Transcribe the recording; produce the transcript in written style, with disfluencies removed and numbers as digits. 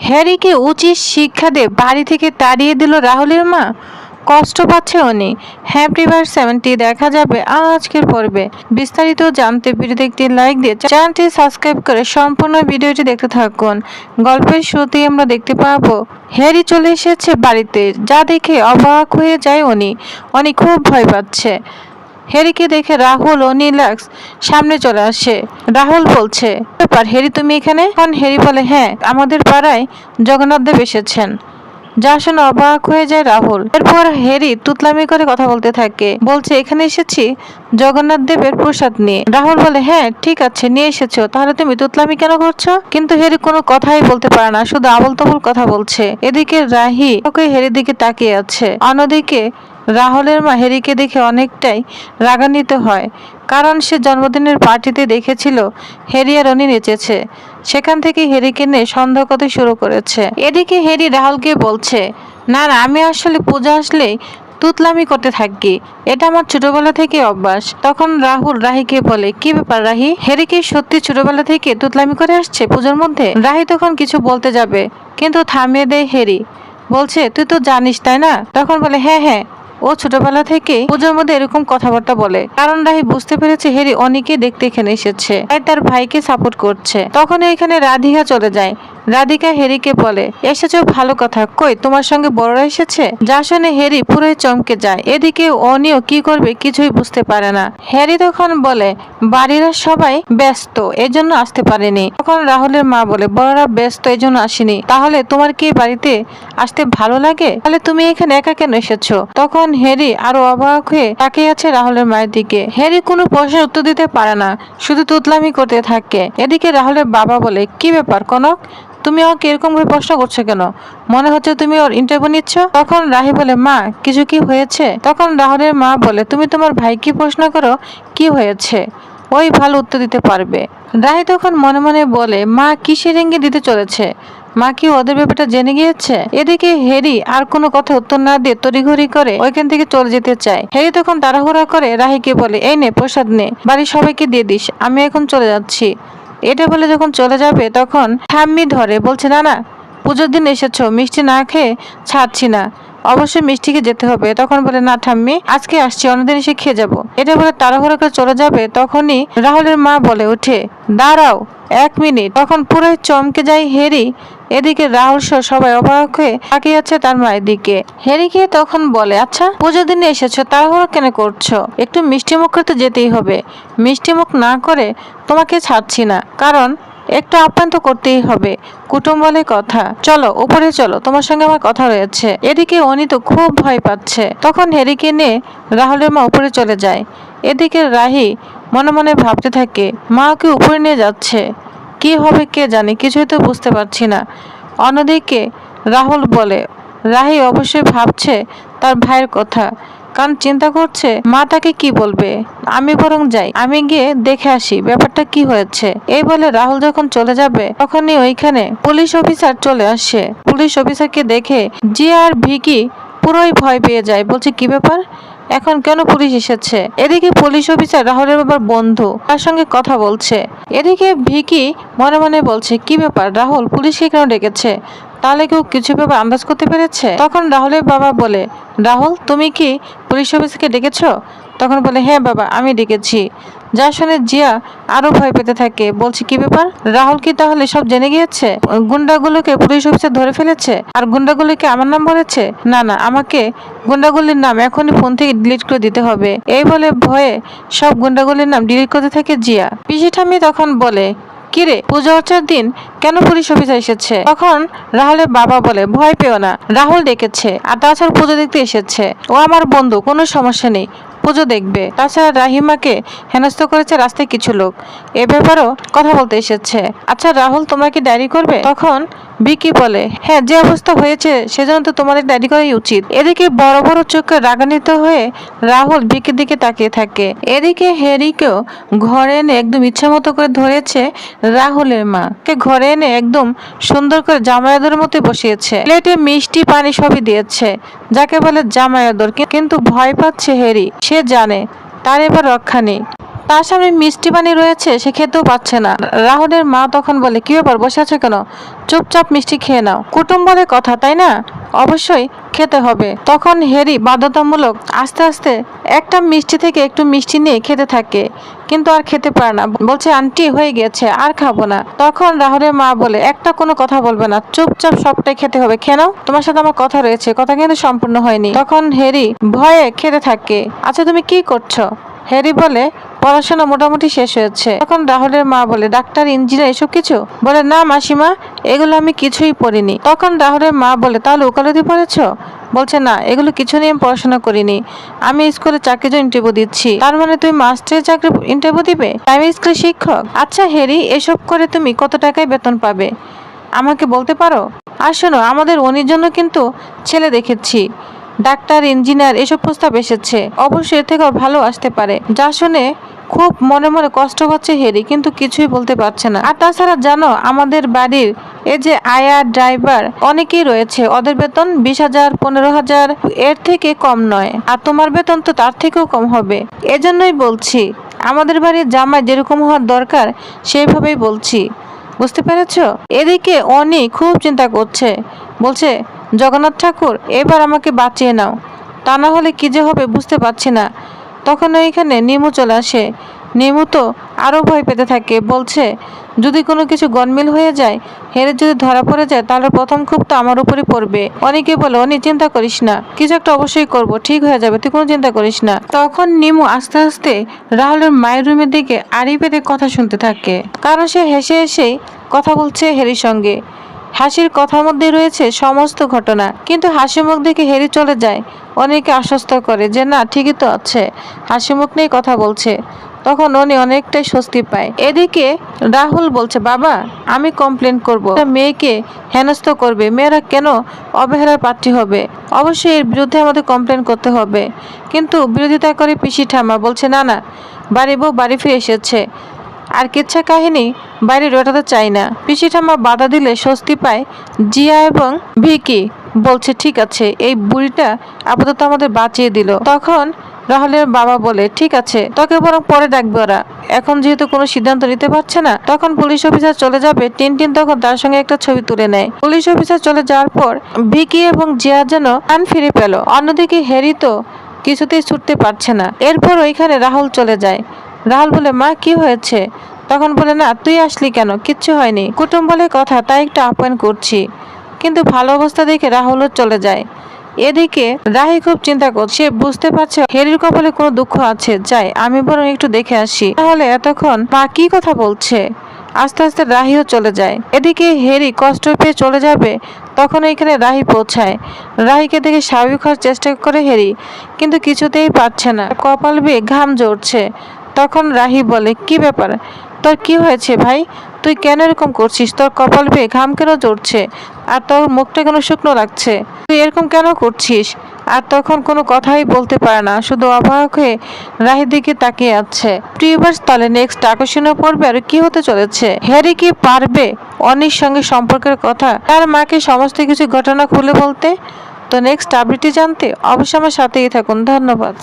হ্যারিকে উচিত শিক্ষা দিয়ে বাড়ি থেকে তাড়িয়ে দিল রাহুলের মা। কষ্ট পাচ্ছে উনি। হ্যাপি ভার্স 70 দেখা যাবে আজকের পর্বে। বিস্তারিত জানতে ভিডিওতে একটি লাইক দিয়ে চ্যানেলটি সাবস্ক্রাইব করে সম্পূর্ণ ভিডিওটি দেখতে থাকুন। গল্পের শুরুতেই আমরা দেখতে পাবো হ্যারি চলে এসেছে বাড়িতে, যা দেখে অবাক হয়ে যায় উনি। উনি খুব ভয় পাচ্ছে। হ্যারিকে দেখে রাহুল ও নীলাক্স সামনে চলে আসে। রাহুল বলছে, ব্যাপার হ্যারি, তুমি এখানে? এখন হ্যারি বলে, হ্যাঁ, আমাদের পাড়ায় জগন্নাথ দেব এসেছেন। যা শুনে অবাক হয়ে যায় রাহুল। এরপর হ্যারি তুতলামি করে কথা বলতে থাকে, বলছে, এখানে এসেছি জগন্নাথ দেবের প্রসাদ নিয়ে। রাহুল বলে, হ্যাঁ ঠিক আছে, নিয়ে এসেছো, তাহলে তুমি তুতলামি কেন করছো? কিন্তু হ্যারি কোনো কথাই বলতে পারে না, শুধু আবল তাবল কথা বলছে। এদিকে রাহি ওকে হ্যারির দিকে তাকিয়ে আছে। অন্যদিকে রাহুলের মা হ্যারিকে দেখে অনেকটাই রাগান্বিত হয়, কারণ সে জন্মদিনের পার্টিতে দেখেছিল হ্যারি আর রনি নেচেছে। সেখান থেকে হ্যারিকে নিয়ে সন্দেহ করতে শুরু করেছে। এদিকে হ্যারি রাহুলকে বলছে, না না, আমি আসলে পূজা আসলেই তুতলামি করতে থাকি, এটা আমার ছোটবেলা থেকে অভ্যাস। তখন রাহুল রাহিকে বলে, কি ব্যাপার রাহি, হ্যারি কি সত্যি ছোটবেলা থেকে তুতলামি করে আসছে পূজার মধ্যে? রাহি তখন কিছু বলতে যাবে, কিন্তু থামিয়ে দেয় হ্যারি। বলছে, তুই তো জানিস তাই না? তখন বলে, হ্যাঁ হ্যাঁ, ও ছোটবেলা থেকে পূজার মধ্যে এরকম কথাবার্তা বলে। কারণ রাহি বুঝতে পেরেছে হ্যারি অনেকে দেখতে এখানে এসেছে, তাই তার ভাইকে সাপোর্ট করছে। তখন এখানে রাধিকা চলে যায়। রাধিকা হ্যারিকে বলে, এসেছো ভালো কথা, কই তোমার সঙ্গে বড়রা এসেছে? যা শুনে হ্যারি পুরোই চমকে যায়। এদিকে অনিও কি করবে কিছুই বুঝতে পারে না। হ্যারি তখন বলে, বাড়িরা সবাই ব্যস্ত, এজন্য আসতে পারেনি। তখন রাহুলের মা বলে, বড়রা ব্যস্ত এজন্য আসেনি, তাহলে তোমার কি বাড়িতে আসতে ভালো লাগে? তাহলে তুমি এখানে একা কেন এসেছো? তখন হ্যারি আরো অবাক হয়ে তাকিয়ে আছে রাহুলের মায়ের দিকে। হ্যারি কোনো প্রশ্নের উত্তর দিতে পারে না, শুধু তুতলামি করতে থাকে। এদিকে রাহুলের বাবা বলে, কি ব্যাপার কনক, তুমি ওকে এরকম ভাবে প্রশ্ন করছো কেন? মনে হচ্ছে তুমি ওর ইন্টারভিউ নিচ্ছ। তখন রাহি বলে, মা কিছু কি হয়েছে? তখন রাহুলের মা বলে, তুমি তোমার ভাইকে প্রশ্ন করো কি হয়েছে, ওই ভালো উত্তর দিতে পারবে। রাহি তখন মনে মনে বলে, মা কিসের ইঙ্গিত দিতে চলেছে? মা কি ওদের ব্যাপারটা জেনে গিয়েছে? এদিকে হ্যারি আর কোনো কথা উত্তর না দিয়ে তড়িঘড়ি করে ওইখান থেকে চলে যেতে চায়। হ্যারি তখন তাড়াহুড়া করে রাহিকে বলে, এই নে প্রসাদ নে, বাড়ির সবাইকে দিয়ে দিস, আমি এখন চলে যাচ্ছি। এটা বলে যখন চলে যাবে তখন ঠাম্মি ধরে, বলছে, না না, পুজোর দিন এসেছো, মিষ্টি না খেয়ে ছাড়ছি না, অবশ্যই মিষ্টিকে যেতে হবে। তখন বলে, না ঠাম্মি, আজকে আসছি, অন্যদিন এসে খেয়ে যাবো। এটা বলে তাড়াহুড়া করে চলে যাবে। তখনই রাহুলের মা বলে উঠে, দাঁড়াও 1 মিনিট। তখন পুরাই চমকে যায় হ্যারি। এদিকে রাহুল সহ সবাই অবাক হয়ে তাকিয়ে আছে তার মায়ের দিকে। হ্যারিকে তখন বলে, আচ্ছা পুজোর দিনে এসেছো, তাড়াহুড়ো কেন করছো? একটু মিষ্টি মুখ করতে যেতেই হবে, মিষ্টি মুখ না করে তোমাকে ছাড়ছি না, কারণ একটু আপ্যায়ন তো করতেই হবে, কুটুম বলে কথা। চলো উপরে চলো, তোমার সঙ্গে আমার কথা রয়েছে। এদিকে অনি তো খুব ভয় পাচ্ছে। তখন হ্যারিকে নিয়ে রাহুলের মা উপরে চলে যায়। এদিকে রাহি মনে মনে ভাবতে থাকে, মা ওকে উপরে নিয়ে যাচ্ছে, কি হবে কে জানে, কিছুই তো বুঝতে পারছি না। অন্যদিকে রাহুল বলে, রাহি অবশ্যই ভাবছে তার ভাইয়ের কথা, কারণ চিন্তা করছে মা তাকে কি বলবে। আমি বরং যাই, আমি গিয়ে দেখে আসি ব্যাপারটা কি হয়েছে। এই বলে রাহুল যখন চলে যাবে তখনই ওইখানে পুলিশ অফিসার চলে আসে। পুলিশ অফিসারকে দেখে জিয়া আর ভিকি পুরোই ভয় পেয়ে যায়, বলছে, কি ব্যাপার, এখন কেন পুলিশ এসেছে? এদিকে পুলিশ অফিসার রাহুলের বাবার বন্ধু, তার সঙ্গে কথা বলছে। এদিকে ভিকি মনে মনে বলছে, কি ব্যাপার রাহুল, পুলিশকে কেন ডেকেছে? তাহলে কেউ কিছু ব্যাপার আন্দাজ করতে পেরেছে? তখন রাহুলের বাবা বলে, রাহুল তুমি কি পুলিশ অফিসকে ডেকেছো? তখন বলে, হ্যাঁ বাবা, আমি ডেকেছি। যা শুনে জিয়া আরো ভয় পেতে থাকে, বলছে, কি ব্যাপার, রাহুল কি তাহলে সব জেনে গিয়েছে? গুন্ডাগুলোকে পুলিশ অফিসার ধরে ফেলেছে, আর গুন্ডাগুলোকে আমার নাম বলেছে? না না, আমাকে গুন্ডাগুলির নাম এখনই ফোন থেকে ডিলিট করে দিতে হবে। এই বলে ভয়ে সব গুন্ডাগুলির নাম ডিলিট করতে থাকে জিয়া। পিসি ঠাম্মি তখন বলে, কিরে, পূজা অর্চার দিন কেন পুলিশ অফিসার এসেছে? তখন রাহুলের বাবা বলে, ভয় পেও না, রাহুল ডেকেছে, আর তাছাড়া পুজো দেখতে এসেছে, ও আমার বন্ধু, কোনো সমস্যা নেই, পুজো দেখবে। তাছাড়া রাহিমাকে হেনস্থা করেছে রাস্তায় কিছু লোক, এ ব্যাপারেও কথা বলতে এসেছে। আচ্ছা রাহুল, তোমরা কি ডায়েরি করবে? তখন ভিকি বলে, হ্যাঁ, যে অবস্থা হয়েছে সেজন্য তো তোমাদের ডায়েরি করাই উচিত। এদিকে বড় বড় চোখে রাগান্বিত হয়ে রাহুল ভিকির দিকে তাকিয়ে থাকে। এদিকে হ্যারিকেও ঘরে এনে একদম ইচ্ছা মতো করে ধরেছে রাহুলের মা। কে ঘরে এনে একদম সুন্দর করে জামাইয়াদের মতো বসিয়েছে, প্লেটে মিষ্টি পানি সবই দিয়েছে, যাকে বলে জামাইয়াদর। কিন্তু ভয় পাচ্ছে হ্যারি, সে জানে তার এবার রক্ষা নেই। তার সামনে মিষ্টি পানি রয়েছে, সে খেতেও পাচ্ছে না। রাহুলের মা তখন বলে, কি ব্যাপার, বসে আছে কেন? চুপচাপ মিষ্টি খেয়ে নাও। কুটুম্বরের কথা, তাই না? অবশ্যই খেতে হবে। তখন হ্যারি বাধ্যতামূলক আস্তে আস্তে একটা মিষ্টি থেকে একটু মিষ্টি নিয়ে খেতে থাকে, কিন্তু আর খেতে পারে না। বলছে, আন্টি হয়ে গেছে, আর খাবো না। তখন রাহুলের মা বলে, একটা কোনো কথা বলবে না, চুপচাপ সবটাই খেতে হবে, খেয়ে নাও, তোমার সাথে আমার কথা রয়েছে, কথা কিন্তু সম্পূর্ণ হয়নি। তখন হ্যারি ভয়ে খেতে থাকে। আচ্ছা, তুমি কি করছো? হ্যারি বলে, পড়াশোনা মোটামুটি শেষ হয়েছে। তখন রাহুলের মা বলে, ডাক্তার, ইঞ্জিনিয়ার এসব কিছু? বলে, না মাসিমা, এগুলো আমি কিছুই পড়িনি। তখন রাহুলের মা বলে, তাহলে ওকালতি পড়েছ? বলছে, না, এগুলো কিছু নিয়ে আমি পড়াশোনা করিনি, আমি স্কুলে চাকরির জন্য ইন্টারভিউ দিচ্ছি। তার মানে তুমি মাস্টারের চাকরি ইন্টারভিউ দিবে? প্রাইমারি স্কুলের শিক্ষক? আচ্ছা হ্যারি, এসব করে তুমি কত টাকায় বেতন পাবে আমাকে বলতে পারো? আর শোনো, আমাদের অনির জন্য কিন্তু ছেলে দেখেছি, ডাক্তার, ইঞ্জিনিয়ার এসব প্রস্তাব এসেছে, অবশ্যই এর থেকেও ভালো আসতে পারে। যা শুনে খুব মনে মনে কষ্ট হচ্ছে হ্যারি, কিন্তু কিছুই বলতে পারছে না। আর তাছাড়া জানো, আমাদের বাড়ির এই যে আয়া, ড্রাইভার অনেকেই রয়েছে, ওদের বেতন 20,000, 15,000, এর থেকে কম নয়। আর তোমার বেতন তো তার থেকেও কম হবে। এজন্যই বলছি, আমাদের বাড়ির জামাই যেরকম হওয়ার দরকার সেইভাবেই বলছি, বুঝতে পেরেছ? এদিকে অনি খুব চিন্তা করছে, বলছে, জগন্নাথ ঠাকুর, এবার আমাকে বাঁচিয়ে নাও, তা না হলে কি যে হবে বুঝতে পারছি না। তখন ওইখানে নিমু চলে আসে। নিমু তো আরো ভয় পেতে থাকে, বলছে, যদি কোনো কিছু গনমিল হয়ে যায়, হেরে যদি ধরা পড়ে যায়, তাহলে প্রথম খুব তো আমার উপরই পড়বে। অনেকে বলে, অনেক চিন্তা করিস না, কিছু একটা অবশ্যই করব, ঠিক হয়ে যাবে, তুই কোনো চিন্তা করিস না। তখন নিমু আস্তে আস্তে রাহুলের মায়ের রুমের দিকে আড়ি পেতে কথা শুনতে থাকে, কারণ সে হেসে হেসেই কথা বলছে হ্যারির সঙ্গে। হাসির কথার মধ্যে রয়েছে সমস্ত ঘটনা, কিন্তু হাসি মুখ দেখে হ্যারি চলে যায়। অনেকে আশ্বস্ত করে যে না, ঠিকই তো আছে, হাসি মুখ নিয়ে কথা বলছে। তখন উনি অনেকটাই স্বস্তি পায়। এদিকে রাহুল বলছে, বাবা, আমি কমপ্লেন করব, মেয়েকে হেনস্থ করবে, মেয়েরা কেন অবহেলার পাত্রী হবে, অবশ্যই এর বিরুদ্ধে আমাদের কমপ্লেন করতে হবে। কিন্তু বিরোধিতা করে পিসি ঠাম্মা বলছে, না না, বাড়ি বউ বাড়ি ফিরে এসেছে, আর কিচ্ছা কাহিনী বাইরে রটাতে চাই না। পিসি ঠাম্মা বাধা দিলে স্বস্তি পায় জিয়া এবং ভিকি। বলছে, ঠিক আছে, এই বুড়িটা আপাতত আমাদের বাঁচিয়ে দিল। তখন রাহুলের বাবা বলে, ঠিক আছে, তোকে বরং পরে ডাকবে ওরা, এখন যেহেতু কোনো সিদ্ধান্ত নিতে পারছে না। তখন পুলিশ অফিসার চলে যাবে। টিনটিন তখন তার সঙ্গে একটা ছবি তুলে নেয়। পুলিশ অফিসার চলে যাওয়ার পর ভিকি এবং জিয়া যেন প্রাণ ফিরে পেল। অন্যদিকে হ্যারি তো কিছুতেই ছুটতে পারছে না। এরপর ওইখানে রাহুল চলে যায়। রাহুল বলে, মা, কি হয়েছে? তখন বলে, না, তুই আসলি কেন? কিচ্ছু হয়নি, কুটুম বলে কথা, তাই একটু আপ্যায়ন করছি। কিন্তু ভালো অবস্থা দেখে রাহুলও চলে যায়। এদিকে রাহি খুব চিন্তা করছে, সে বুঝতে পারছে হ্যারির কপালে কোনো দুঃখ আছে। যাই, আমি বরং একটু দেখে আসি, তাহলে এতক্ষণ মা কি কথা বলছে। আস্তে আস্তে রাহিও চলে যায়। এদিকে হ্যারি কষ্ট পেয়ে চলে যাবে, তখন এখানে রাহি পৌঁছায়। রাহিকে দেখে স্বাভাবিক হওয়ার চেষ্টা করে হ্যারি, কিন্তু কিছুতেই পারছে না, কপাল বেয়ে ঘাম ঝরছে। তখন রাহি বলে, কি ব্যাপার, তোর কি হয়েছে ভাই? তুই কেন এরকম করছিস? তোর কপাল বেয়ে ঘাম কেন ঝরছে? আর তোর মুখটা কেন শুকনো লাগছে? তুই এরকম কেন করছিস? আর তখন কোনো কথাই বলতে পারে না, শুধু অবাক হয়ে রাহির দিকে তাকিয়ে আছে। প্রিভিয়াস তাহলে নেক্সট আকর্ষণীয় পর্বে আর কি হতে চলেছে? হ্যারি কি পারবে অনির সঙ্গে সম্পর্কের কথা তার মাকে সমস্ত কিছু ঘটনা খুলে বলতে? তো নেক্সট আপডেটটি জানতে অবশ্যই আমার সাথেই থাকুন। ধন্যবাদ।